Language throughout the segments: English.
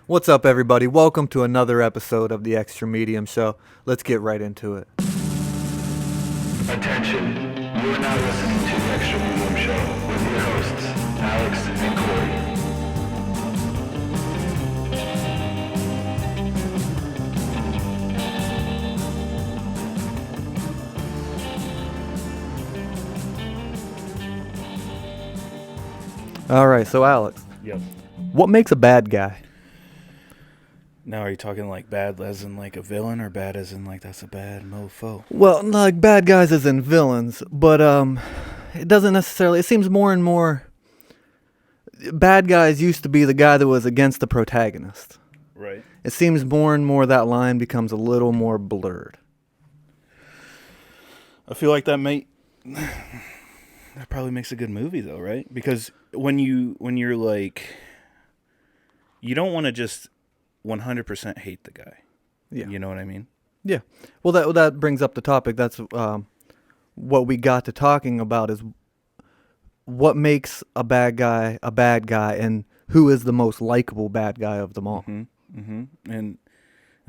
What's up, everybody? Welcome to another episode of the Extra Medium Show. Let's get right into it. Attention, you are now listening to the Extra Medium Show with your hosts, Alex and Corey. All right, so Alex, Yep. what makes a bad guy? Now, are you talking like bad as in like a villain, or bad as in like that's a bad mofo? Well, like bad guys as in villains, but it doesn't necessarily. It seems more and more. Bad guys used to be the guy that was against the protagonist. Right. It seems more and more that line becomes a little more blurred. I feel like that probably makes a good movie though, right? Because when you're like, you don't want to just 100% hate the guy. Yeah. You know what I mean? Yeah. Well, that brings up the topic. That's what we got to talking about is what makes a bad guy, and who is the most likable bad guy of them all. And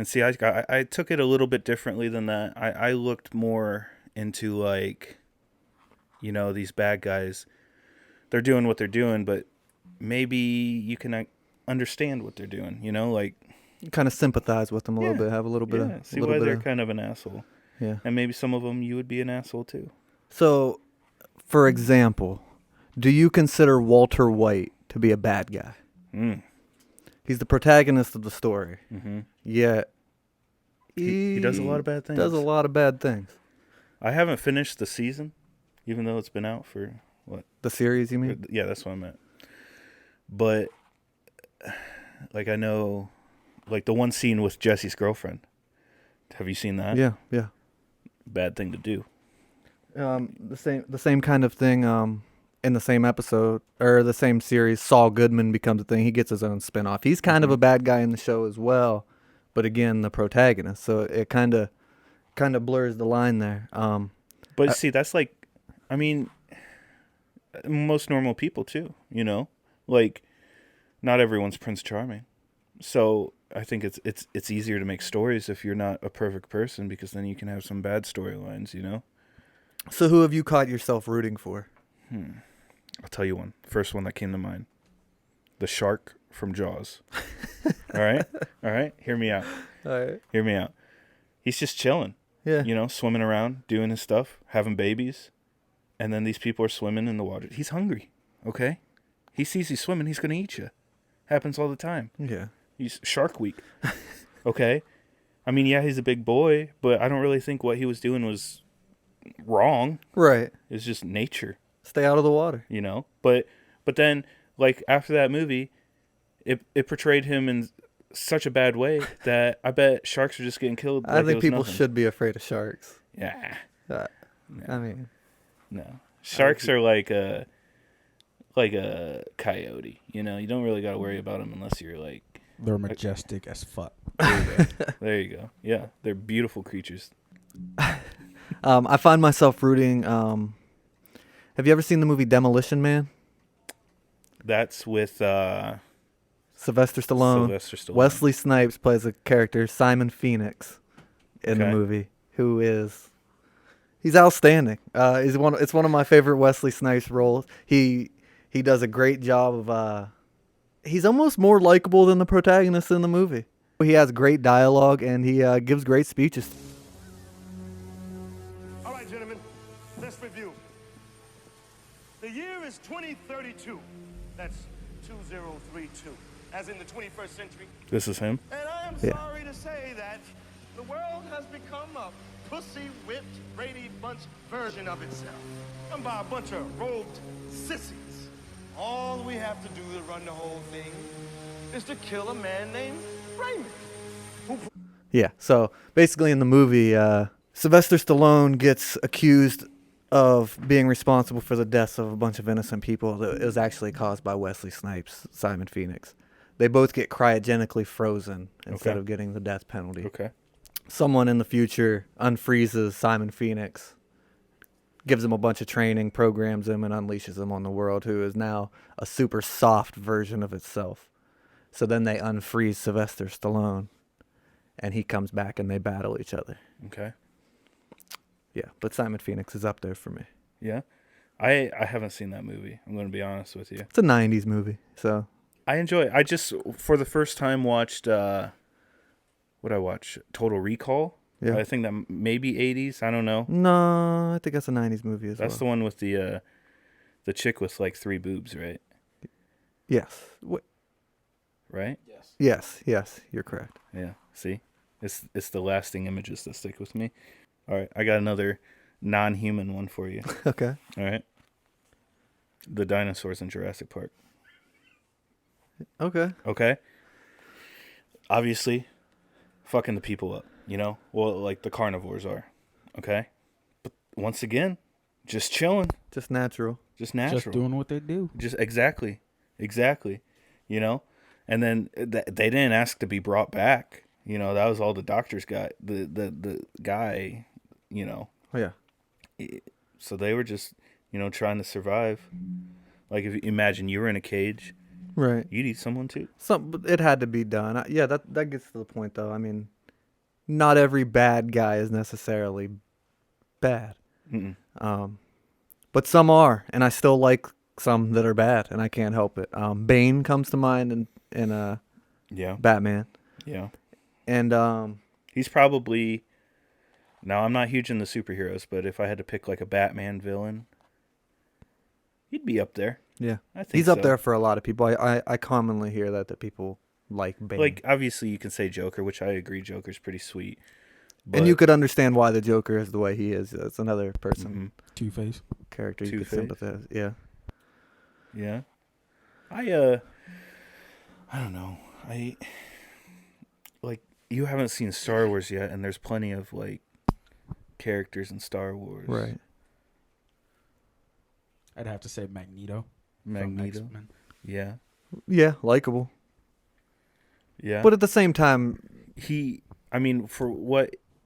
see, I took it a little bit differently than that. I looked more into like, you know, these bad guys, they're doing what they're doing, but maybe you can understand what they're doing, you know, like Kind of sympathize with them a little bit, have a little bit of... see why they're kind of an asshole. Yeah. And maybe some of them you would be an asshole too. So, for example, do you consider Walter White to be a bad guy? He's the protagonist of the story. Yet He does a lot of bad things. Does a lot of bad things. I haven't finished the season, even though it's been out for what? The series, you mean? Yeah, that's what I meant. But like, I know, like the one scene with Jesse's girlfriend. Have you seen that? Yeah. Bad thing to do. The same kind of thing. In the same episode or the same series, Saul Goodman becomes a thing. He gets his own spinoff. He's kind of a bad guy in the show as well, but again, the protagonist. So it kind of blurs the line there. But see, that's like, I mean, most normal people too. You know, like not everyone's Prince Charming. So I think it's easier to make stories if you're not a perfect person, because then you can have some bad storylines. You know. So who have you caught yourself rooting for? I'll tell you one. First one that came to mind. The shark from Jaws. All right. Hear me out. All right. Hear me out. He's just chilling. Yeah. You know, swimming around, doing his stuff, having babies. And then these people are swimming in the water. He's hungry. Okay? He sees you swimming, he's going to eat you. Happens all the time. Yeah. He's Shark Week. Okay? I mean, yeah, he's a big boy, but I don't really think what he was doing was wrong. Right. It's just nature. Stay out of the water. You know, but then, like, after that movie, it portrayed him in such a bad way that I bet sharks are just getting killed. I think people should be afraid of sharks. Yeah. I mean, No, sharks are like a coyote. You know, you don't really got to worry about them unless you're like. They're majestic as fuck. There you go. Yeah, they're beautiful creatures. I find myself rooting. Have you ever seen the movie Demolition Man? That's with Sylvester Stallone. Wesley Snipes plays a character, Simon Phoenix, in the movie, he's outstanding. It's one of my favorite Wesley Snipes roles. He does a great job of he's almost more likable than the protagonist in the movie. He has great dialogue and he gives great speeches. All right, gentlemen, let's review. The year is 2032. That's 2032, as in the 21st century. This is him. And I am Yeah. sorry to say that the world has become a pussy-whipped, Brady Bunch version of itself. Run by a bunch of robed sissies. All we have to do to run the whole thing is to kill a man named Raymond. Yeah, so basically in the movie, Sylvester Stallone gets accused of being responsible for the deaths of a bunch of innocent people that was actually caused by Wesley Snipes, Simon Phoenix. They both get cryogenically frozen instead of getting the death penalty. Okay. Someone in the future unfreezes Simon Phoenix, gives him a bunch of training, programs him, and unleashes him on the world, who is now a super soft version of itself. So then they unfreeze Sylvester Stallone, and he comes back and they battle each other. Okay. Yeah, but Simon Phoenix is up there for me. Yeah. I haven't seen that movie. I'm going to be honest with you. It's a 90s movie, so I enjoy it. I just, for the first time, watched, what I watch? Total Recall. Yeah. I think that maybe 80s. I don't know. no, I think that's a 90s movie as That's the well. one with the chick with like 3 boobs, right? Yes. Right? Yes, you're correct. Yeah. See? It's the lasting images that stick with me. All right. I got another non-human one for you. Okay. All right. The dinosaurs in Jurassic Park. Okay. Okay? Obviously, fucking the people up, you know? Well, like the carnivores are. Okay? But once again, just chilling. Just natural. Just natural. Just doing what they do. Just exactly. You know? And then they didn't ask to be brought back. You know, that was all the doctors got. The guy, you know. Oh, yeah. So they were just, you know, trying to survive. Like, if you imagine you were in a cage, Right. you'd eat someone too. But it had to be done. Yeah, that gets to the point, though. I mean, not every bad guy is necessarily bad. Mm-mm. But some are, and I still like some that are bad, and I can't help it. Bane comes to mind in Yeah. Batman. Yeah. And He's probably... Now, I'm not huge in the superheroes, but if I had to pick, like, a Batman villain, he'd be up there. yeah, I think he's up so. there for a lot of people. I commonly hear that people like Bane. Like, obviously, you can say Joker, which I agree Joker's pretty sweet. and you could understand why the Joker is the way he is. That's another person, Mhm. Two-Face. character you could Two-Face. sympathize. Yeah. Yeah. I don't know. Like, you haven't seen Star Wars yet, and there's plenty of, like, characters in Star Wars. Right. I'd have to say Magneto. from Magneto. X-Men. Yeah. Yeah, likable. Yeah. But at the same time, I mean,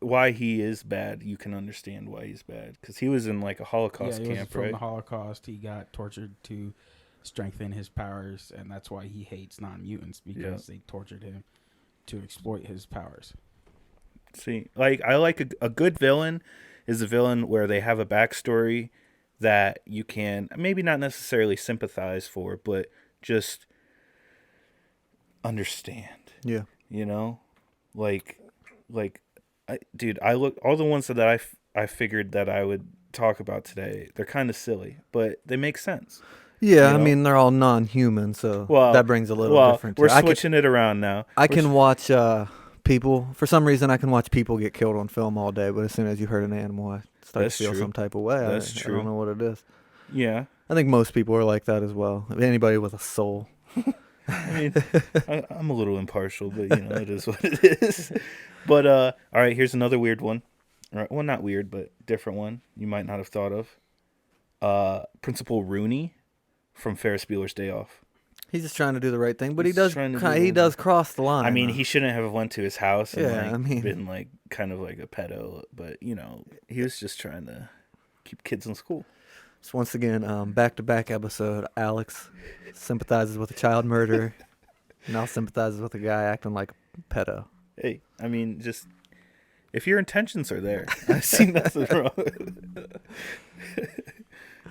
why he is bad, you can understand why he's bad. Because he was in, like, a Holocaust he was camp, from right? the Holocaust. He got tortured to strengthen his powers, and that's why he hates non-mutants, because they tortured him to exploit his powers. See, like, I like a good villain is a villain where they have a backstory that you can maybe not necessarily sympathize for, but just understand. yeah. You know, like, dude, I look all the ones that I figured that I would talk about today. They're kind of silly, but they make sense. Yeah, You I know? mean they're all non-human, so Well, that brings a little different. We're to it. switching it around now. I can watch people. For some reason, I can watch people get killed on film all day. But as soon as you hurt an animal, I start That's to feel true. some type of way. That's I true. don't know what it is. Yeah, I think most people are like that as well. Anybody with a soul. I mean, I'm a little impartial, but you know, it is what it is. But all right, here's another weird one. All right, well, not weird, but different one you might not have thought of. Principal Rooney from Ferris Bueller's Day Off. He's just trying to do the right thing, but He's he does. trying to do He the- does cross the line. I mean, though. he shouldn't have went to his house and Yeah, like, I mean- been like kind of like a pedo, but you know, he was just trying to keep kids in school. So once again, back-to-back episode. Alex sympathizes with a child murderer. Now sympathizes with a guy acting like a pedo. Hey, I mean, just if your intentions are there, I see nothing wrong.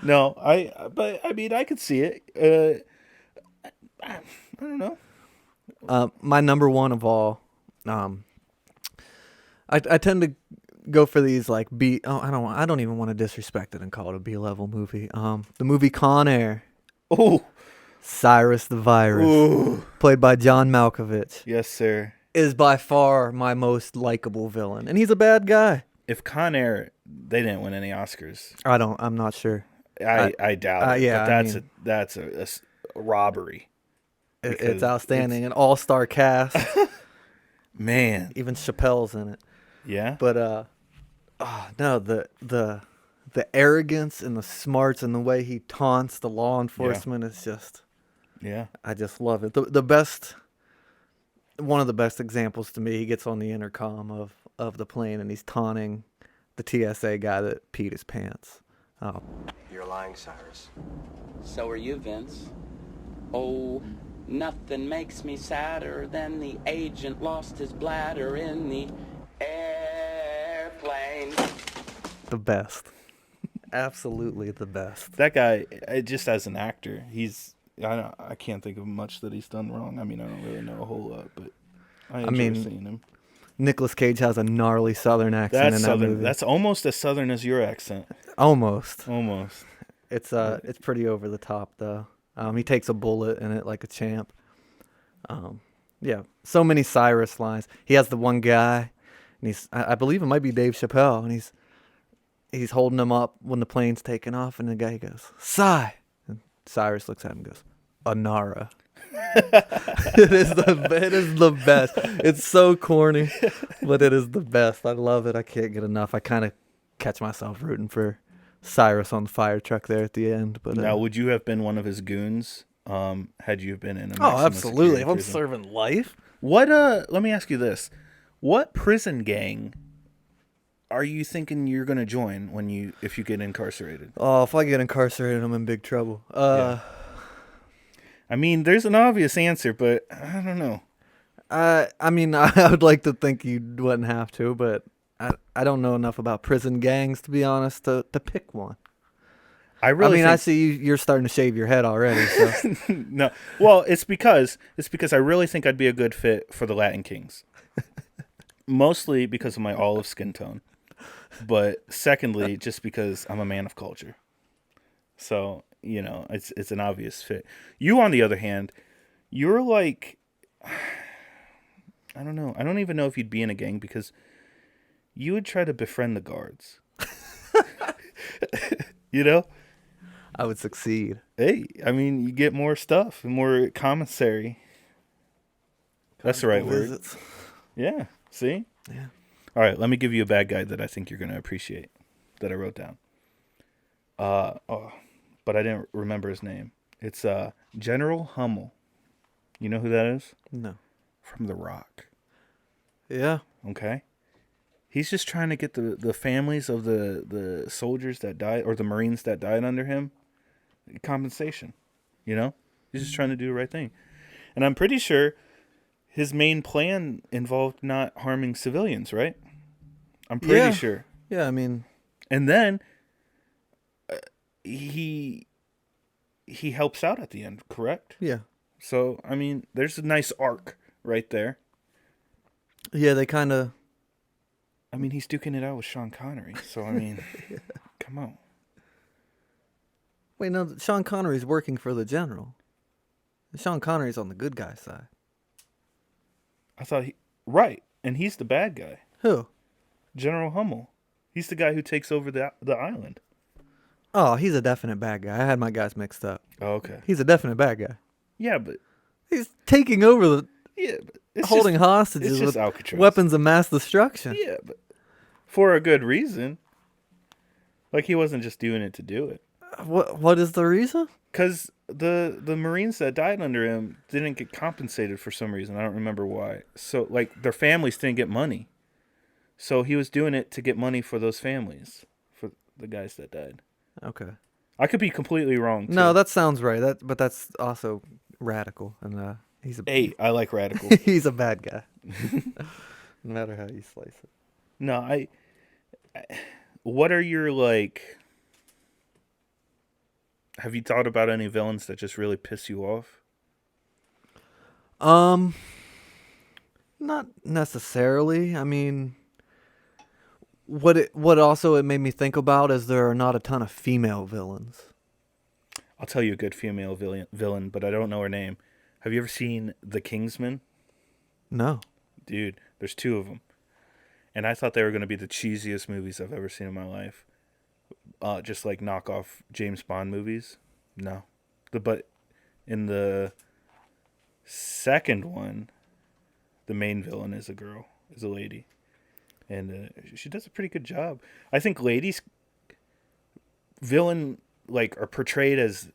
No, but I mean, I could see it. I don't know. My number one of all, I tend to go for these like B. Oh, I don't even want to disrespect it and call it a B-level movie. The movie Con Air, Oh, Cyrus the Virus, ooh, played by John Malkovich, yes, sir. is by far my most likable villain, and he's a bad guy. If Con Air, they didn't win any Oscars. I'm not sure. I doubt it. yeah, but I mean- that's a robbery. It's Because outstanding, an all-star cast. Man, Even Chappelle's in it. yeah. But no, the arrogance and the smarts and the way he taunts the law enforcement is just, Yeah. I just love it. One of the best examples to me, he gets on the intercom of the plane and he's taunting the TSA guy that peed his pants. Oh, You're lying, Cyrus. So are you, Vince. Oh Nothing makes me sadder than the agent lost his bladder in the airplane. The best. Absolutely the best. That guy, just as an actor, I can't think of much that he's done wrong. I mean, I don't really know a whole lot, but I enjoy seeing him. Nicolas Cage has a gnarly Southern accent That's in that southern. movie. That's almost as southern as your accent. Almost. Almost. It's pretty over the top though. He takes a bullet in it like a champ. Yeah, so many Cyrus lines. He has the one guy, and I believe it might be Dave Chappelle, and he's holding him up when the plane's taking off, and the guy goes, "Cy," and Cyrus looks at him and goes, "Anara." It is the best. It's so corny, but it is the best. I love it. I can't get enough. I kind of catch myself rooting for Cyrus on the fire truck there at the end. But Now, would you have been one of his goons had you been in a oh, maximum absolutely. security If I'm prison? serving life, What let me ask you this. What prison gang are you thinking you're going to join if you get incarcerated? oh, if I get incarcerated, I'm in big trouble. Yeah. I mean, there's an obvious answer, but I don't know. I mean, I would like to think you wouldn't have to, but I don't know enough about prison gangs, to be honest, to pick one. I really I think, see you're starting to shave your head already. So no. Well, it's because I really think I'd be a good fit for the Latin Kings. Mostly because of my olive skin tone, but secondly, just because I'm a man of culture. So, it's an obvious fit. You, on the other hand, you're like, I don't know. I don't even know if you'd be in a gang because you would try to befriend the guards. I would succeed. Hey, I mean, you get more stuff and more commissary. That's the right word. Visits. Yeah. See? Yeah. All right, let me give you a bad guy that I think you're going to appreciate that I wrote down. But I didn't remember his name. It's General Hummel. You know who that is? No. From The Rock. Yeah. Okay? He's just trying to get the families of the soldiers that died, or the Marines that died under him, compensation. He's just trying to do the right thing. And I'm pretty sure his main plan involved not harming civilians, right? I'm pretty sure. Yeah, I mean, And then he helps out at the end, correct? yeah. So, I mean, there's a nice arc right there. Yeah, they kind of... I mean, he's duking it out with Sean Connery. So, I mean, come on. Wait, no, Sean Connery's working for the general. Sean Connery's on the good guy side. I thought right. And he's the bad guy. Who? General Hummel. He's the guy who takes over the island. Oh, he's a definite bad guy. I had my guys mixed up. Oh, okay. He's a definite bad guy. Yeah, but He's taking over but it's holding just, hostages it's with just Alcatraz. weapons of mass destruction. Yeah, but for a good reason. Like, he wasn't just doing it to do it. What is the reason? Because the Marines that died under him didn't get compensated for some reason. I don't remember why. So, like, their families didn't get money. So he was doing it to get money for those families, for the guys that died. Okay. I could be completely wrong, too. No, that sounds right. But that's also radical, and he's a Hey, I like radical. he's a bad guy. No matter how you slice it. No, I what are your, like... Have you thought about any villains that just really piss you off? Not necessarily. I mean, what also it made me think about is there are not a ton of female villains. I'll tell you a good female villain, but I don't know her name. Have you ever seen The Kingsman? No. Dude, there's 2 of them. And I thought they were going to be the cheesiest movies I've ever seen in my life. Just like knockoff James Bond movies. No. But in the second one, the main villain is a lady. And she does a pretty good job. I think ladies villain are portrayed as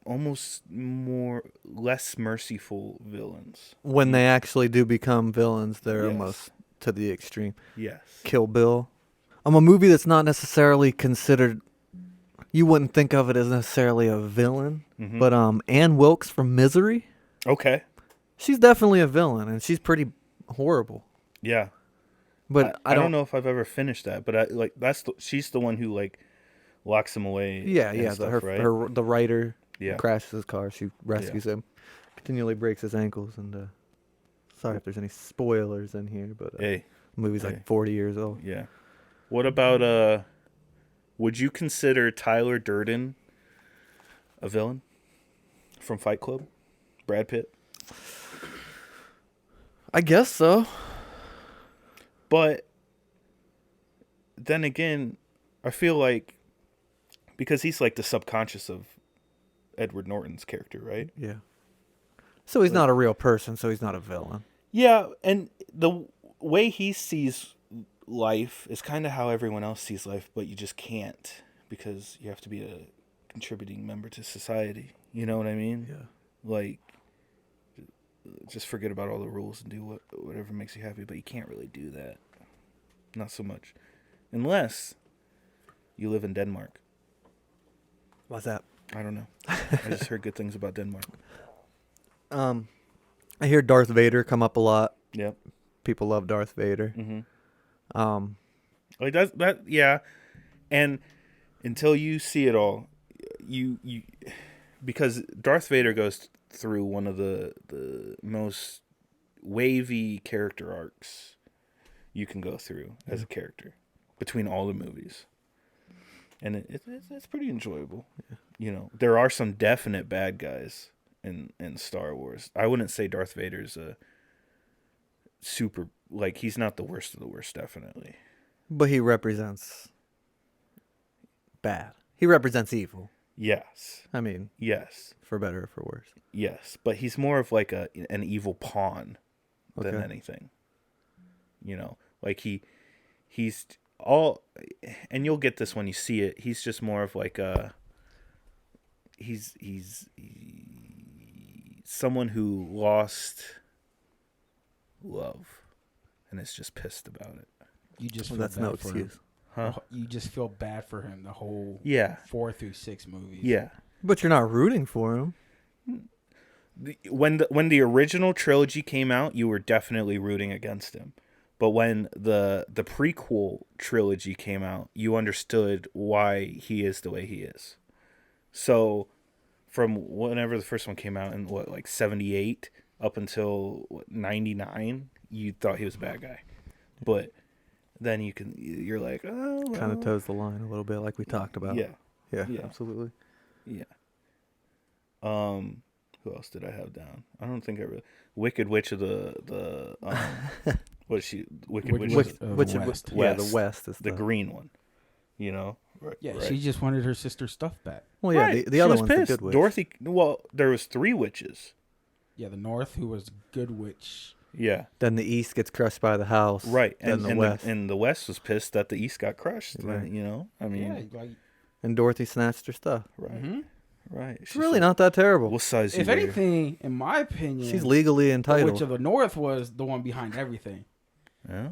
almost less merciful villains. When they actually do become villains, they're Yes. almost to the extreme. Yes. Kill Bill. A movie that's not necessarily considered. You wouldn't think of it as necessarily a villain, but Ann Wilkes from Misery. Okay. She's definitely a villain, and she's pretty horrible. Yeah. But I don't know if I've ever finished that, but she's the one who like locks him away. Yeah, and yeah. stuff, right? The writer Yeah. crashes his car. She rescues him, continually breaks his ankles, and sorry if there's any spoilers in here, but Hey, the movie's hey. like 40 years old. yeah. What about would you consider Tyler Durden a villain from Fight Club? Brad Pitt? I guess so. But then again, I feel like because he's like the subconscious of Edward Norton's character, right? Yeah. So he's not a real person, so he's not a villain. Yeah, and the way he sees life is kind of how everyone else sees life, but you just can't because you have to be a contributing member to society. You know what I mean? Yeah. Like, just forget about all the rules and do whatever makes you happy, but you can't really do that. Not so much. Unless you live in Denmark. What's that? I don't know. I just heard good things about Denmark. I hear Darth Vader come up a lot. Yep. People love Darth Vader. Mm-hmm. Like that yeah. And until you see it all, you because Darth Vader goes through one of the most wavy character arcs you can go through as a character between all the movies. And it's pretty enjoyable. Yeah. You know, there are some definite bad guys in Star Wars. I wouldn't say Darth Vader's a super, like, he's not the worst of the worst, definitely. But he represents bad. He represents evil. Yes. I mean, Yes. for better or for worse. Yes. But he's more of like an evil pawn than Okay. anything. You know, like he's all, and you'll get this when you see it. He's just more of like he's someone who lost love and is just pissed about it. You just Well, feel that's bad no for him. excuse. Huh? You just feel bad for him the whole Yeah. 4 through 6 movies. Yeah. But you're not rooting for him. When the original trilogy came out, you were definitely rooting against him. But when the prequel trilogy came out, you understood why he is the way he is. So from whenever the first one came out in like 78 up until 99, you thought he was a bad guy. But then you're like, oh, well. Kind of toes the line a little bit, like we talked about. Yeah. Yeah, Yeah. absolutely. Yeah. Who else did I have down? I don't think I really. Wicked Witch of the what is she? Wicked Witch Witch of of Which, the West. yeah, West. the West is the green one. You know. Right. Yeah, right. she just wanted her sister's stuff back. Well, yeah, Right. the She other was one's the pissed. good witch. Dorothy. Well, there was 3 witches. Yeah, the North, who was good witch. Yeah. Then the East gets crushed by the house. Right. Then And the and West. and the West was pissed that the East got crushed. Right. You know. I mean. Yeah, like, And Dorothy snatched her stuff. Right. Right. It's really not that terrible. What size? if you wear? anything, in my opinion, She's legally the entitled. Witch of the North was the one behind everything. Yeah.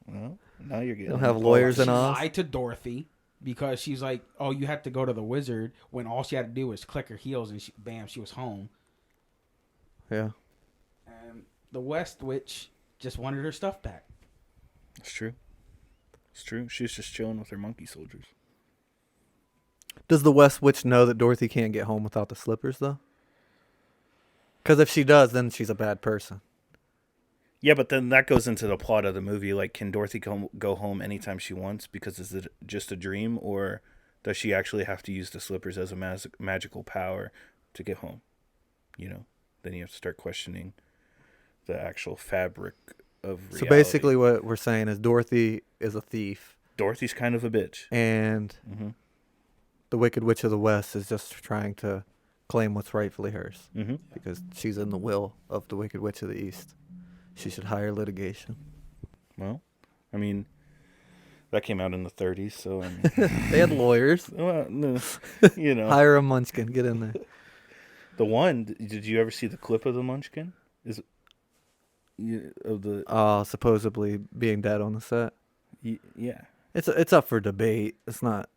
Well, now you're getting. They'll have lawyers She in Oz. lied to Dorothy because she's like, "Oh, you have to go to the wizard," when all she had to do was click her heels and bam, she was home. Yeah. And the West Witch just wanted her stuff back. It's true. It's true. She was just chilling with her monkey soldiers. Does the West Witch know that Dorothy can't get home without the slippers, though? Because if she does, then she's a bad person. Yeah, but then that goes into the plot of the movie. Like, can Dorothy go home anytime she wants because is it just a dream, or does she actually have to use the slippers as a magical power to get home? You know, then you have to start questioning the actual fabric of reality. So basically what we're saying is Dorothy is a thief, Dorothy's kind of a bitch. and Mm-hmm. the Wicked Witch of the West is just trying to claim what's rightfully hers. Mm-hmm. Because she's in the will of the Wicked Witch of the East. She should hire litigation. Well, I mean, that came out in the 30s, so I mean, They had lawyers. well, no, you know, Hire a munchkin. Get in there. the one. Did you ever see the clip of the Munchkin? Of the Supposedly being dead on the set. yeah. It's up for debate. It's not.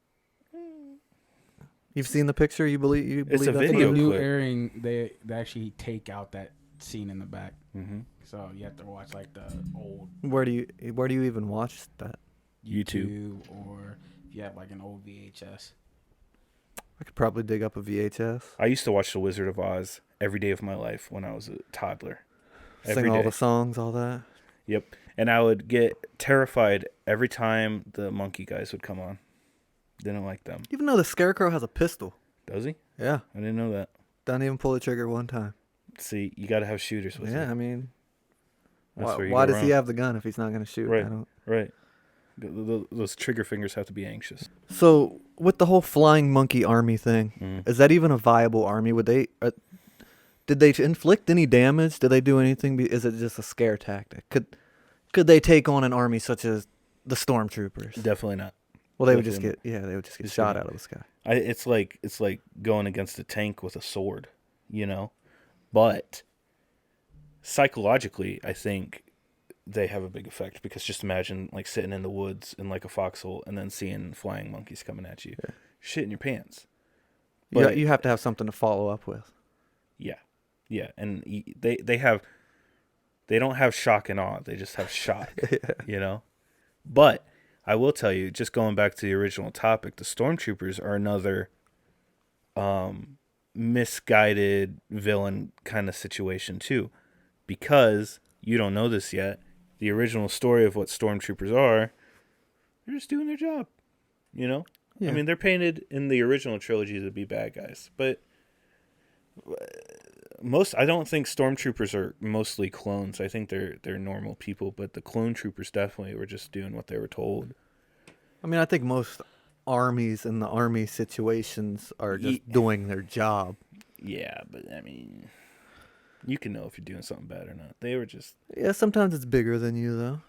You've seen the picture. You believe It's a that's video In what- the new clip. airing, they actually take out that scene in the back. Mm-hmm. So you have to watch like the old Where do you even watch that? YouTube. or if you have like an old VHS. I could probably dig up a VHS. I used to watch The Wizard of Oz every day of my life when I was a toddler. Sing Every all day. the songs, all that. Yep. And I would get terrified every time the monkey guys would come on. Didn't like them. Even though the Scarecrow has a pistol. Does he? Yeah. I didn't know that. Doesn't even pull the trigger one time. See, you got to have shooters with Yeah, you. I mean, That's where you why go does he wrong. have the gun if he's not going to shoot? Right. I don't. Right. Those trigger fingers have to be anxious. So with the whole flying monkey army thing, Mm. is that even a viable army? Would they? Did they inflict any damage? Did they do anything? Is it just a scare tactic? Could they take on an army such as the stormtroopers? Definitely not. Well, they would just definitely get they would just get Just shot gonna- out of the sky. It's like going against a tank with a sword, you know? But psychologically, I think they have a big effect because just imagine like sitting in the woods in like a foxhole and then seeing flying monkeys coming at you. Shit in your pants. Yeah, But- you have to have something to follow up with. Yeah. Yeah, and they don't have shock and awe. They just have shock, you know? But I will tell you, just going back to the original topic, the stormtroopers are another misguided villain kind of situation too, because you don't know this yet. The original story of what stormtroopers are, they're just doing their job, you know? Yeah. I mean, they're painted in the original trilogy to be bad guys, but I don't think stormtroopers are mostly clones. I think they're normal people, but the clone troopers definitely were just doing what they were told. I mean, I think most armies in the army situations are just doing their job. Yeah, but I mean, you can know if you're doing something bad or not. They were just Yeah, sometimes it's bigger than you though.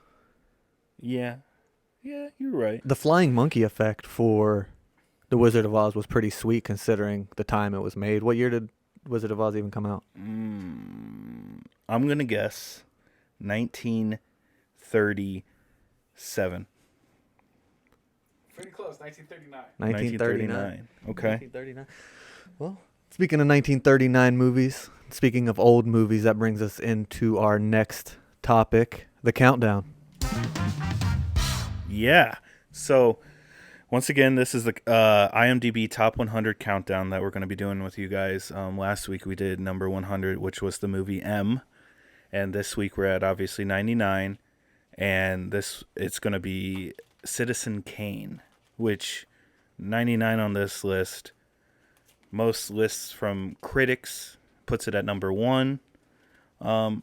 yeah, you're right. The flying monkey effect for The Wizard of Oz was pretty sweet considering the time it was made. What year did Wizard of Oz even come out? I'm gonna guess 1937. Pretty close, 1939. 1939. Okay. 1939. Well, speaking of 1939 movies, speaking of old movies, that brings us into our next topic, the countdown. Yeah. So, once again, this is the IMDb Top 100 countdown that we're going to be doing with you guys. Last week we did number 100, which was the movie M, and this week we're at obviously 99, and it's going to be Citizen Kane, which 99 on this list. Most lists from critics puts it at number 1. I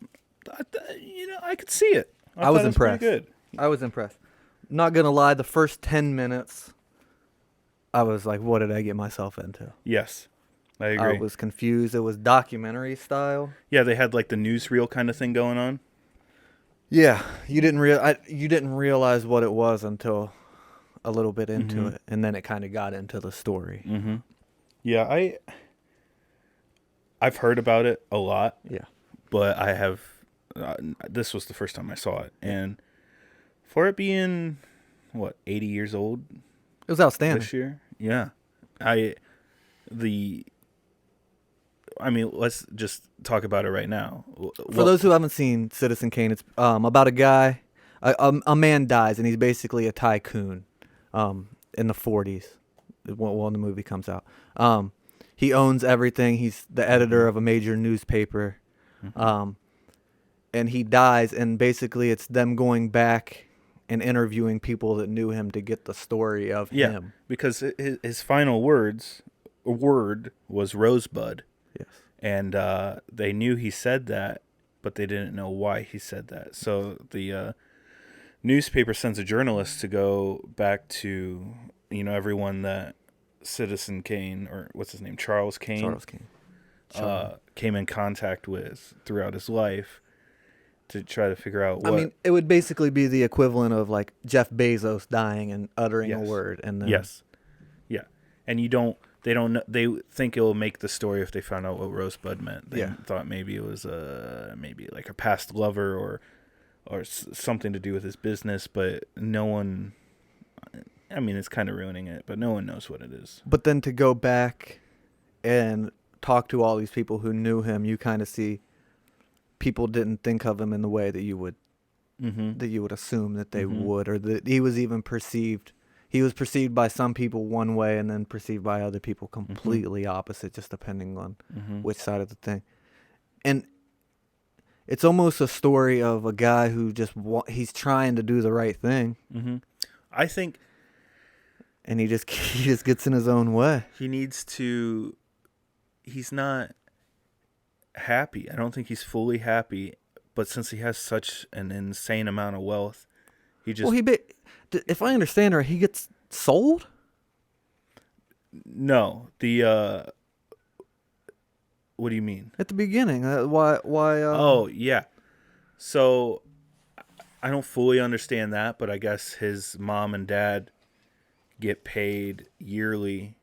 could see it. I was thought it pretty impressed. Good. I was impressed. Not gonna lie, the first 10 minutes, I was like, what did I get myself into? Yes, I agree. I was confused. It was documentary style. Yeah, they had like the newsreel kind of thing going on. Yeah, you didn't realize what it was until a little bit into it, and then it kind of got into the story. Mm-hmm. Yeah, I've heard about it a lot, Yeah. but I have this was the first time I saw it, and for it being 80 years old It was outstanding. this year, yeah, let's just talk about it right now. For those who haven't seen Citizen Kane, it's about a guy, a man dies, and he's basically a tycoon in the 40s when the movie comes out. He owns everything. He's the editor of a major newspaper. And he dies, and basically it's them going back and interviewing people that knew him to get the story of him. because his final word was Rosebud. Yes. And they knew he said that, but they didn't know why he said that. So the newspaper sends a journalist to go back to, everyone that Citizen Kane, or what's his name, Charles Kane, Charles Kane. came in contact with throughout his life to try to figure out what. I mean, it would basically be the equivalent of like Jeff Bezos dying and uttering a Yes. word, and then Yes. Yeah. And they don't know, they think it'll make the story if they found out what Rosebud meant. They Yeah. thought maybe it was maybe like a past lover or something to do with his business, but no one, I mean, it's kind of ruining it, but no one knows what it is. But then to go back and talk to all these people who knew him, you kind of see people didn't think of him in the way that you would assume that they would, or that he was even perceived. He was perceived by some people one way, and then perceived by other people completely opposite, just depending on which side of the thing. And it's almost a story of a guy who just he's trying to do the right thing, I think and he just gets in his own way. he needs to. He's not happy. I don't think he's fully happy. But since he has such an insane amount of wealth, he just If I understand right, he gets sold. no. The what do you mean? At the beginning. Why? Oh yeah. So I don't fully understand that, but I guess his mom and dad get paid yearly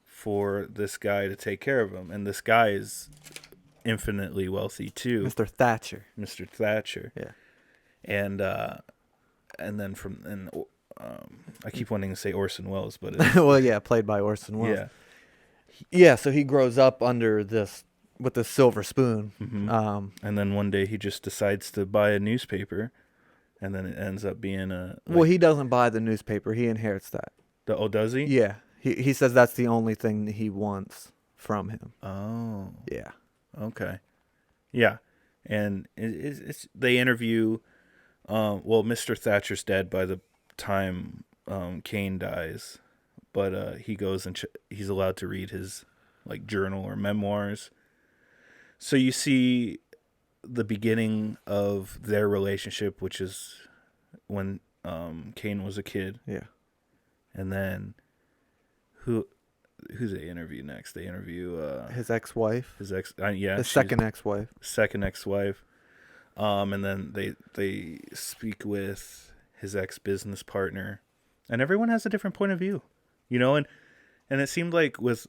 for this guy to take care of him, and this guy is infinitely wealthy too, Mr. Thatcher. Mr. Thatcher. Yeah. And then I keep wanting to say Orson Welles, but it's, Well, yeah, played by Orson Welles. yeah, Yeah, so he grows up under this with this silver spoon. and then one day he just decides to buy a newspaper, and then it ends up being Well, he doesn't buy the newspaper; he inherits that. does he? Yeah, he says that's the only thing that he wants from him. Oh. Yeah, Okay. Yeah. And it's they interview well, Mr. Thatcher's dead by the time Kane dies, but he goes and he's allowed to read his like journal or memoirs. So you see the beginning of their relationship, which is when Kane was a kid, yeah. and then who they interview next? They interview His ex-wife, his ex, yeah, his she's- second ex-wife. second ex-wife, and then they speak with his ex-business partner, and everyone has a different point of view, you know, and it seemed like with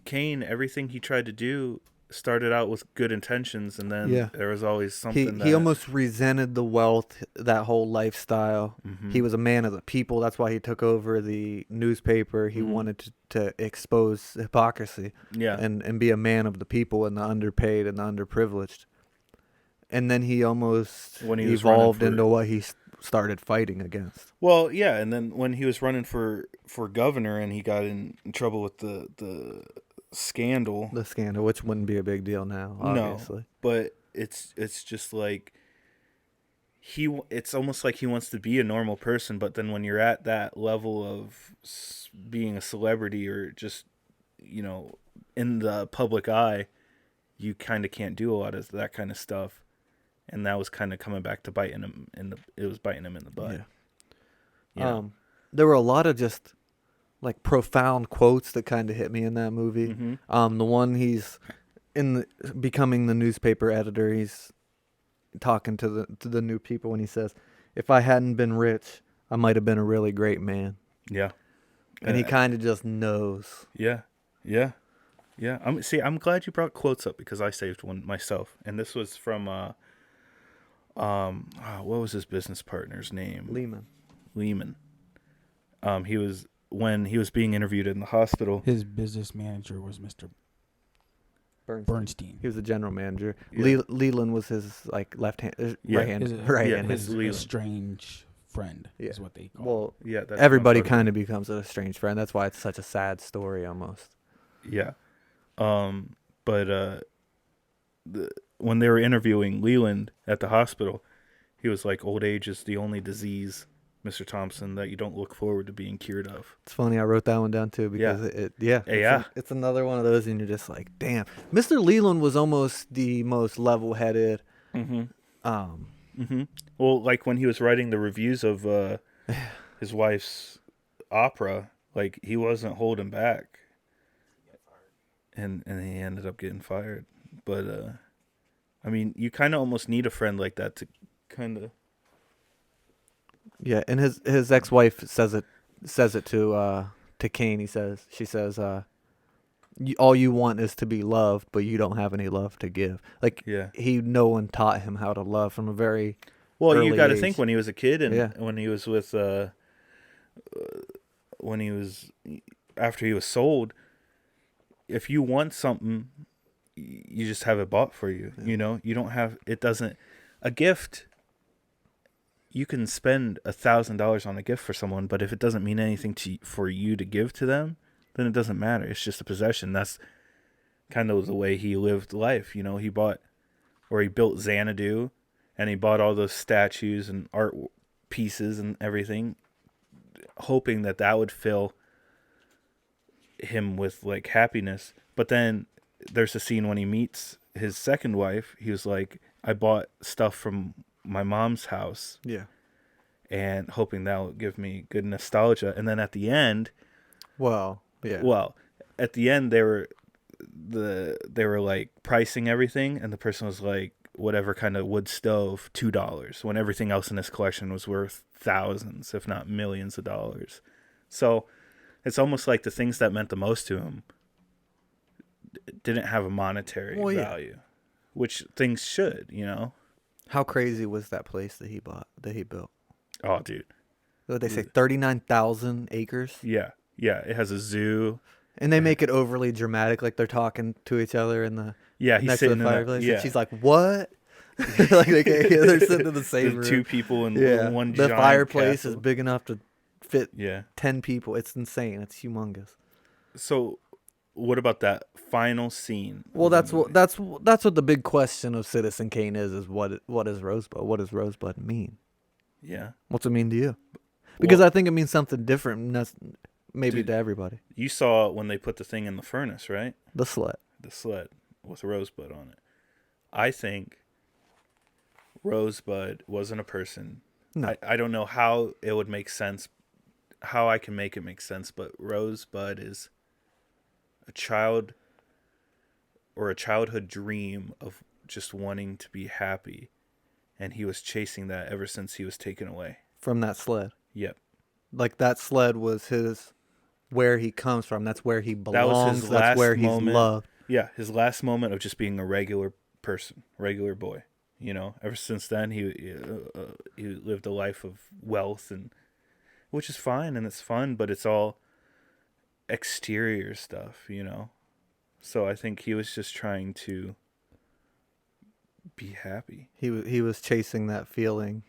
Kane, everything he tried to do started out with good intentions, and then Yeah. there was always something He almost resented the wealth, that whole lifestyle. Mm-hmm. He was a man of the people. That's why he took over the newspaper. He wanted to expose hypocrisy. Yeah. and be a man of the people and the underpaid and the underprivileged. And then he almost When he was running evolved for- into what he started fighting against. Well, yeah, and then when he was running for governor and he got in trouble with the scandal. The scandal, which wouldn't be a big deal now, obviously. No, but it's just like it's almost like he wants to be a normal person, but then when you're at that level of being a celebrity or just, you know, in the public eye, you kind of can't do a lot of that kind of stuff, and that was kind of coming back to biting him it was biting him in the butt. Yeah. You know? There were a lot of just like profound quotes that kind of hit me in that movie. The one he's becoming the newspaper editor, he's talking to the new people when he says, "If I hadn't been rich, I might have been a really great man." Yeah. And he kind of just knows. Yeah. I'm glad you brought quotes up because I saved one myself, and this was from what was his business partner's name? Lehman. When he was being interviewed in the hospital. His business manager was Mr. Bernstein. He was the general manager. Yeah. Leland was his like left hand, Yeah. right hand, His, right yeah, hand. his his Leland. estranged friend is what they call. Well, Yeah, that's everybody what I'm kind of becomes a strange friend. That's why it's such a sad story almost. Yeah. When they were interviewing Leland at the hospital, he was like, "Old age is the only disease, Mr. Thompson, that you don't look forward to being cured of." It's funny. I wrote that one down too because it's another one of those, and you're just like, damn. Mr. Leland was almost the most level-headed. Well, like when he was writing the reviews of his wife's opera, like he wasn't holding back, and he ended up getting fired. But I mean, you kind of almost need a friend like that to kind of. Yeah, and his ex-wife says it to Kane. She says, all you want is to be loved, but you don't have any love to give. Like, Yeah. no one taught him how to love from a very Well, you early got to age. think when he was a kid and Yeah. when he was with after he was sold. If you want something you just have it bought for you. You know, you don't have, it doesn't, a gift, you can spend $1,000 on a gift for someone, but if it doesn't mean anything for you to give to them, then it doesn't matter. It's just a possession. That's kind of the way he lived life. You know, he built Xanadu, and he bought all those statues and art pieces and everything, hoping that would fill him with like happiness. But then there's a scene when he meets his second wife. He was like, I bought stuff from my mom's house, Yeah. and hoping that will give me good nostalgia. And then at the end, Well, yeah. well, at the end they were like pricing everything, and the person was like, whatever kind of wood stove, $2, when everything else in his collection was worth thousands, if not millions of dollars. So it's almost like the things that meant the most to him didn't have a monetary value, which things should, you know. How crazy was that place that he built? Oh, dude. What did they say? 39,000 acres. Yeah. It has a zoo. And they make it overly dramatic, like they're talking to each other in the He's next to sitting the in fireplace. yeah. And she's like, "What?" Like they're sitting in the same The room. two people in Yeah, one the giant fireplace castle. is big enough to fit Yeah. 10 people. It's insane. It's humongous. So, what about that final scene? Well, of the that's movie? what the big question of Citizen Kane is what is Rosebud? What does Rosebud mean? Yeah. What's it mean to you? Because Well, I think it means something different, maybe Dude. to everybody. you saw when they put the thing in the furnace, right? The sled. The sled with Rosebud on it. I think Rosebud wasn't a person. No. I don't know how it would make sense, how I can make it make sense, but Rosebud is a child or a childhood dream of just wanting to be happy. And he was chasing that ever since he was taken away. From that sled. Yep. Like that sled was where he comes from. That's where he That was belongs. his That's last where he's moment. loved. Yeah, his last moment of just being a regular person, regular boy. You know, ever since then he lived a life of wealth, and which is fine and it's fun, but it's all exterior stuff, you know. So I think he was just trying to be happy. He was chasing that feeling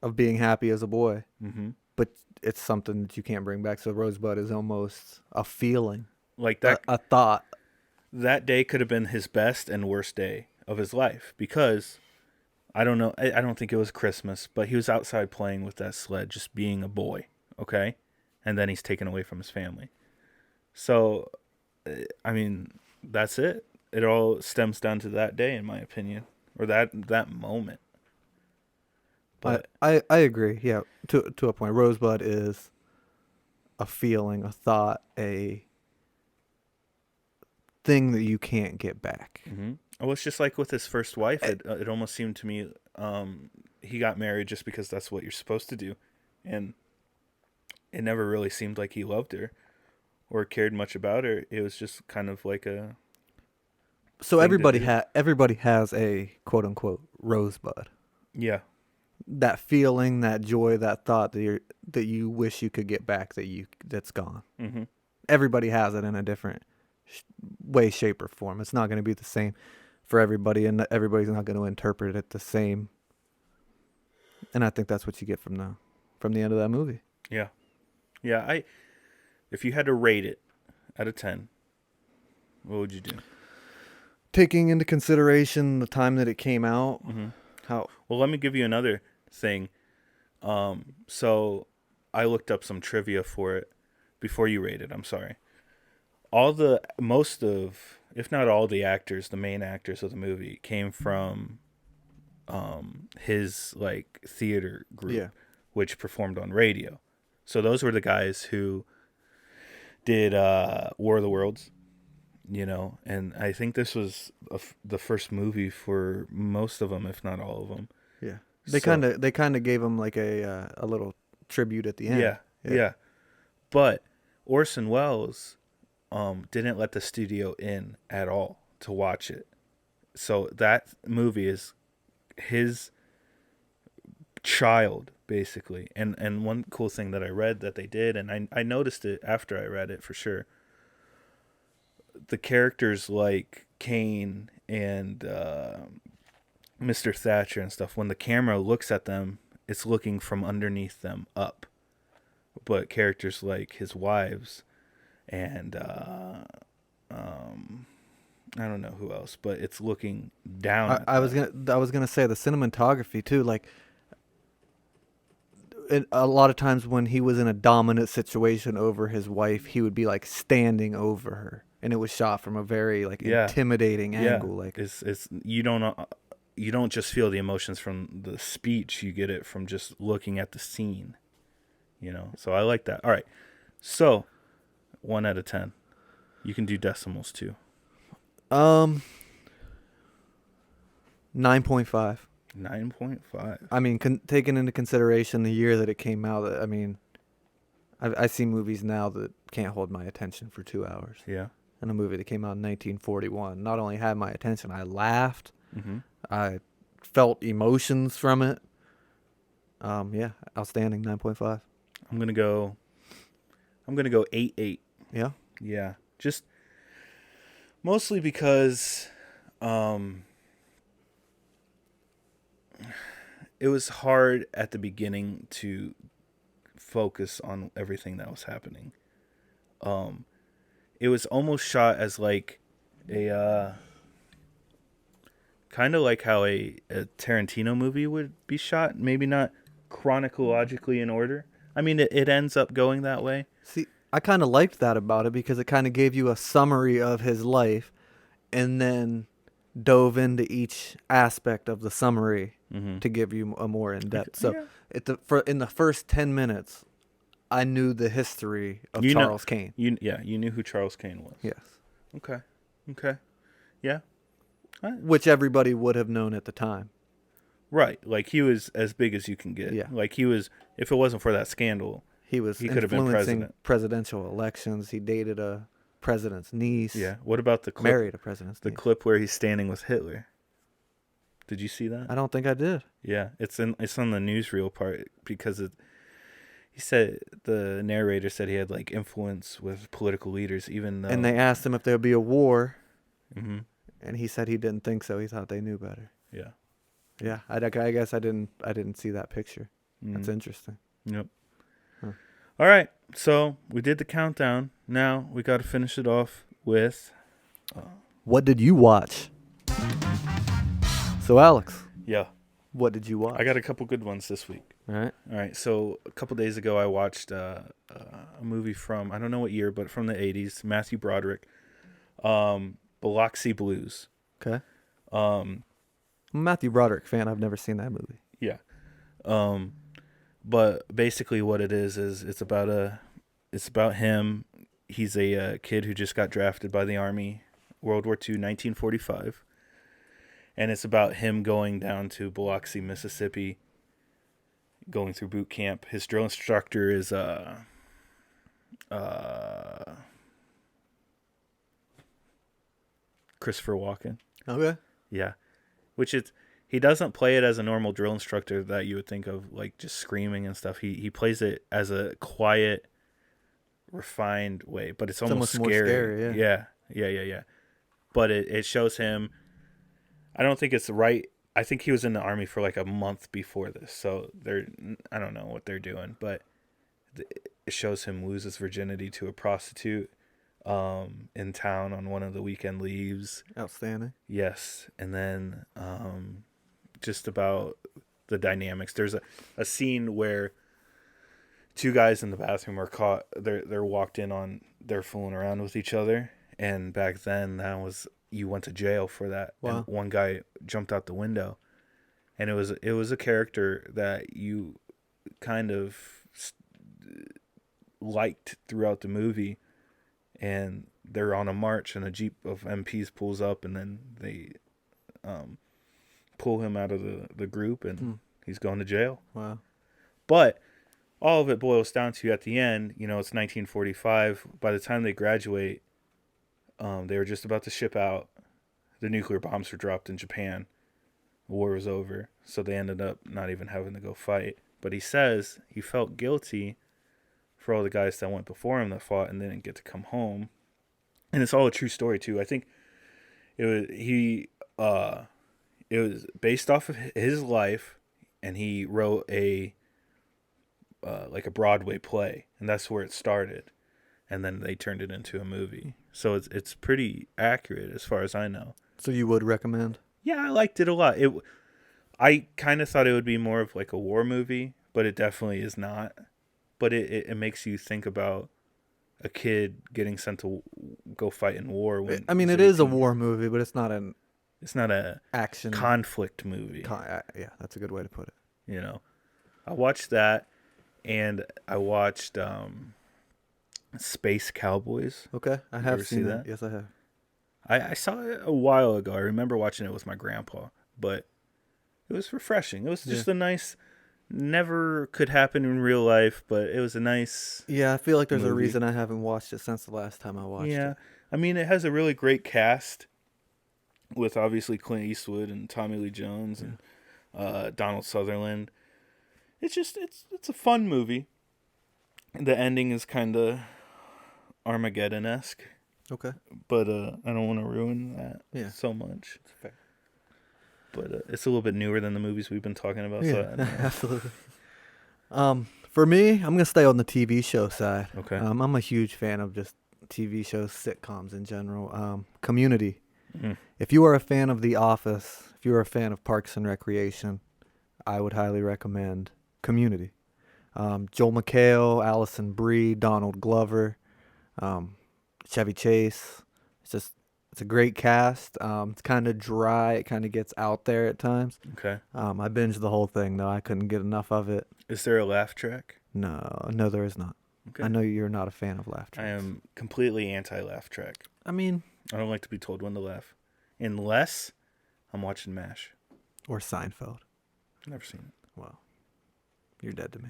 of being happy as a boy. Mm-hmm. But it's something that you can't bring back. So Rosebud is almost a feeling, Like that. a thought. That day could have been his best and worst day of his life, because I don't know, I don't think it was Christmas, but he was outside playing with that sled, just being a boy, okay? And then he's taken away from his family. So, I mean, that's it. It all stems down to that day, in my opinion, or that moment. But I agree. Yeah, to a point. Rosebud is a feeling, a thought, a thing that you can't get back. well, it's just like with his first wife. It almost seemed to me he got married just because that's what you're supposed to do, and it never really seemed like he loved her or cared much about her. It was just kind of like a So thing to do. everybody has a quote unquote Rosebud. yeah. That feeling, that joy, that thought that you wish you could get back that's gone. Mm-hmm. Everybody has it in a different way, shape, or form. It's not going to be the same for everybody, and everybody's not going to interpret it the same. And I think that's what you get from the end of that movie. Yeah. Yeah. If you had to rate it out of 10, what would you do? Taking into consideration the time that it came out, how Well, let me give you another thing. So I looked up some trivia for it before you rated. I'm sorry. Most of, if not all the actors, the main actors of the movie came from his like theater group, Yeah. which performed on radio. So those were the guys who did War of the Worlds, you know, and I think this was the first movie for most of them, if not all of them. yeah, they So- kind of gave him like a little tribute at the end. Yeah. But Orson Welles didn't let the studio in at all to watch it. So that movie is his child, basically. And one cool thing that I read that they did, and I noticed it after I read it for sure, the characters like Kane and Mr. Thatcher and stuff, when the camera looks at them, it's looking from underneath them up. But characters like his wives and I don't know who else, but it's looking down. I was gonna say the cinematography too. Like, a lot of times when he was in a dominant situation over his wife, he would be like standing over her, and it was shot from a very like intimidating angle. Like, it's you don't just feel the emotions from the speech; you get it from just looking at the scene. You know, so I like that. All right, so 1 out of 10. You can do decimals too. 9.5. 9.5. I mean, taking into consideration the year that it came out, I mean, I see movies now that can't hold my attention for 2 hours. Yeah. And a movie that came out in 1941 not only had my attention, I laughed, I felt emotions from it. Yeah, outstanding. 9.5. I'm gonna go 8.8. Yeah. Yeah, just mostly because it was hard at the beginning to focus on everything that was happening. It was almost shot as like a kind of like how a Tarantino movie would be shot, maybe not chronologically in order. I mean, it ends up going that way. See, I kind of liked that about it because it kind of gave you a summary of his life and then dove into each aspect of the summary to give you a more in-depth. So in the first 10 minutes, I knew the history of Charles Kane. You knew who Charles Kane was. Yes. Okay. Yeah. Which everybody would have known at the time. Right. Like, he was as big as you can get. Yeah. Like, he was, if it wasn't for that scandal, He was he could have been influencing president. presidential elections. He dated a president's niece. Yeah. What about the clip? Married a president's The niece. clip where he's standing with Hitler. Did you see that? I don't think I did. Yeah, it's on the newsreel part because he said, the narrator said he had like influence with political leaders, even though. And they asked him if there would be a war, Mm-hmm. and he said he didn't think so. He thought they knew better. Yeah. Yeah, I guess I didn't see that picture. That's interesting. Yep. Huh. All right, so we did the countdown. Now we got to finish it off with. What did you watch? So Alex, Yeah, what did you watch? I got a couple good ones this week. All right. All right, so a couple days ago I watched a movie from, I don't know what year, but from the 80s, Matthew Broderick, Biloxi Blues. Okay. I'm a Matthew Broderick fan. I've never seen that movie. Yeah. But basically what it is it's about him. He's a kid who just got drafted by the Army, World War II, 1945. And it's about him going down to Biloxi, Mississippi, going through boot camp. His drill instructor is Christopher Walken. Okay. Yeah. He doesn't play it as a normal drill instructor that you would think of, like just screaming and stuff. He plays it as a quiet, refined way, but it's almost more scary, yeah. But it shows him. I don't think it's right. I think he was in the Army for like a month before this, so I don't know what they're doing, but it shows him lose his virginity to a prostitute in town on one of the weekend leaves. Outstanding. Yes, and then just about the dynamics. There's a scene where two guys in the bathroom are caught. They're walked in on. They're fooling around with each other, and back then you went to jail for that. Wow. And one guy jumped out the window, and it was a character that you kind of liked throughout the movie. And they're on a march, and a jeep of MPs pulls up, and then they pull him out of the group, and he's going to jail. Wow. But all of it boils down to, at the end, it's 1945. By the time they graduate, they were just about to ship out. The nuclear bombs were dropped in Japan. The war was over, so they ended up not even having to go fight. But he says he felt guilty for all the guys that went before him that fought and didn't get to come home, and it's all a true story too. I think it was based off of his life, and he wrote a like a Broadway play, and that's where it started, and then they turned it into a movie. So it's pretty accurate as far as I know. So you would recommend? Yeah, I liked it a lot. I kind of thought it would be more of like a war movie, but it definitely is not. But it makes you think about a kid getting sent to go fight in war. When I mean, he's it is a 18. war movie, but it's not an It's not a action conflict movie. yeah, that's a good way to put it. You know, I watched that, and I watched Space Cowboys. Okay, I You have ever see seen that. that? Yes, I have. I saw it a while ago. I remember watching it with my grandpa, but it was refreshing. It was just a nice, never could happen in real life, but it was a nice. Yeah, I feel like there's a Movie. reason I haven't watched it since the last time I watched Yeah, it. I mean, it has a really great cast with obviously Clint Eastwood and Tommy Lee Jones and Donald Sutherland. It's just it's a fun movie. The ending is kind of Armageddon-esque, Okay. but I don't want to ruin that so much. Fair. But it's a little bit newer than the movies we've been talking about. So I Yeah, don't know. absolutely. For me, I'm gonna stay on the TV show side. Okay. I'm a huge fan of just TV shows, sitcoms in general. Community. Mhm. If you are a fan of The Office, if you are a fan of Parks and Recreation, I would highly recommend Community. Joel McHale, Allison Brie, Donald Glover, Chevy Chase. It's a great cast. It's kind of dry. It kind of gets out there at times. Okay. I binged the whole thing though. I couldn't get enough of it. Is there a laugh track? No, there is not. Okay. I know you're not a fan of laugh I tracks. am completely anti-laugh track. I mean, I don't like to be told when to laugh, unless I'm watching MASH. or Seinfeld. Never seen it. Well, you're dead to me.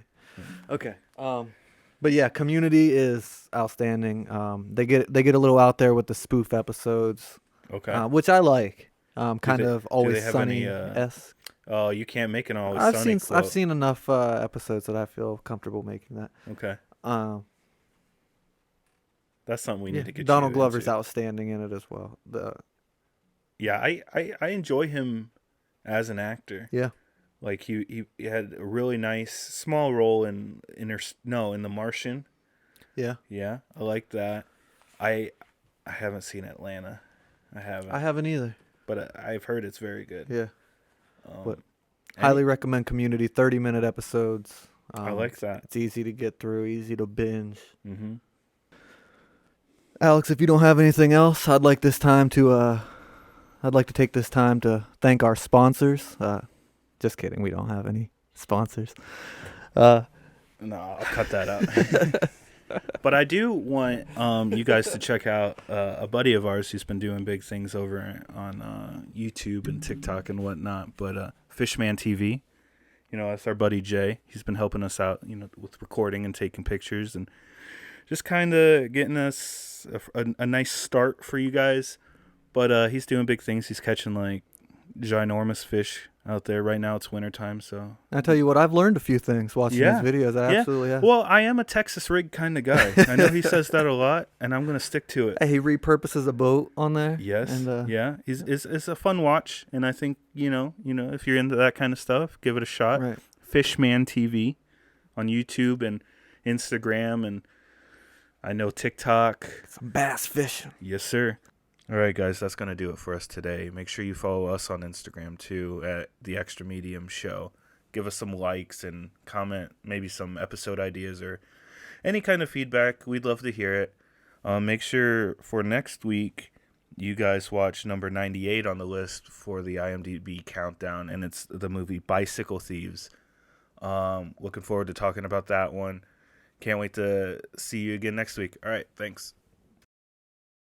Okay. But yeah, Community is outstanding. They get a little out there with the spoof episodes, Okay. which I like. Kind they- of do Always they have Sunny any, esque. Oh, you can't make an always I've sunny seen I've quote. seen enough episodes that I feel comfortable making that. Okay. That's something we Yeah, need to get Donald you Glover's into. outstanding in it as well. Yeah, I enjoy him as an actor. Yeah. Like he had a really nice small role in The Martian. Yeah. Yeah, I like that. I haven't seen Atlanta. I haven't. I haven't either. But I've heard it's very good. Yeah. But any- highly recommend Community. 30-minute episodes. I like that. It's easy to get through, easy to binge. Mm-hmm. Alex, if you don't have anything else, I'd like to take this time to thank our sponsors. Just kidding, we don't have any sponsors. No, I'll cut that out. But I do want you guys to check out a buddy of ours who's been doing big things over on YouTube and TikTok and whatnot. But Fishman TV, that's our buddy Jay. He's been helping us out, with recording and taking pictures and just kind of getting us a nice start for you guys. But he's doing big things. He's catching like ginormous fish out there. Right now it's wintertime, so I tell you what, I've learned a few things watching Yeah. these videos. I absolutely have. Well, I am a Texas rig kind of guy. I know he says that a lot, and I'm gonna stick to it. Hey, he repurposes a boat on there. Yes, And, yeah, it's a fun watch, and I think if you're into that kind of stuff, give it a shot. Right. Fishman TV on YouTube and Instagram, and I know TikTok. Some bass fishing. Yes, sir. All right, guys, that's going to do it for us today. Make sure you follow us on Instagram, too, at The Extra Medium Show. Give us some likes and comment maybe some episode ideas or any kind of feedback. We'd love to hear it. Make sure for next week you guys watch number 98 on the list for the IMDb countdown, and it's the movie Bicycle Thieves. Looking forward to talking about that one. Can't wait to see you again next week. All right, thanks.